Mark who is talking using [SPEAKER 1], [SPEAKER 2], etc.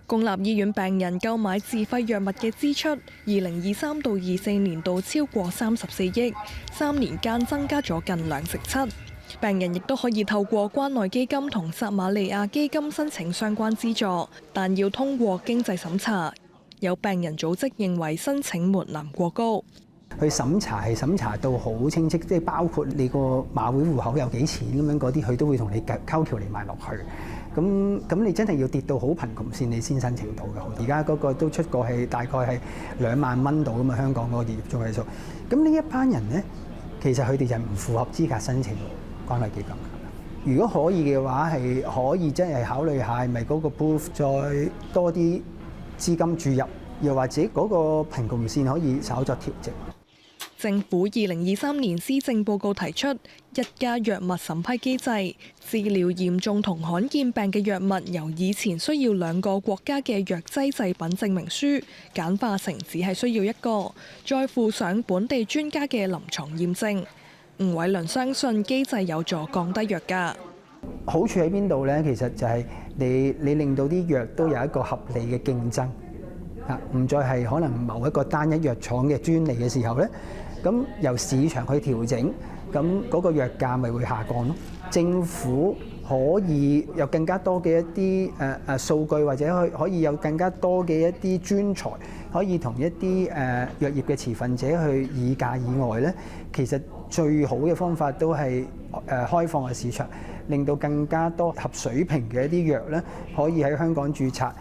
[SPEAKER 1] 公立醫院病人購買自費藥物嘅支出，2023到24年度超過34億，3年間增加咗近27%。病人亦都可以透過關愛基金同撒瑪利亞基金申請相關資助，但要通過經濟審查。有病人組織認為申請門檻過高。
[SPEAKER 2] 佢審查係審查到好清晰，即係包括你個馬會戶口有幾錢咁樣嗰啲，佢都會同你溝條嚟埋落去。咁你真係要跌到好貧窮線，你先申請到嘅。而家嗰個都出過係大概係2萬蚊度㗎嘛，香港嗰個業中位數。咁呢一班人咧，其實佢哋就唔符合資格申請關愛基金。如果可以嘅話，係可以真係考慮下係咪嗰個 proof 再多啲資金注入，又或者嗰個貧窮線可以稍作調整。
[SPEAKER 1] 政府2023年施政報告提出一家藥物審批機制，治療嚴重同罕見病嘅藥物由以前需要2個國家嘅藥劑製品證明書，簡化成只係需要1個，再附上本地專家嘅臨床驗證。吳偉倫相信機制有助降低藥價。
[SPEAKER 2] 好處喺邊度呢？其實就係你令到啲藥都有一個合理嘅競爭，唔再係可能某一個單一藥廠嘅專利嘅時候呢。咁由市場去調整，咁嗰個藥價咪會下降咯。政府可以有更加多嘅一啲數據，或者可以有更加多嘅一啲專才，可以同一啲藥業嘅持份者去議價以外咧，其實最好嘅方法都係開放嘅市場，令到更加多合水平嘅一啲藥咧，可以喺香港註冊。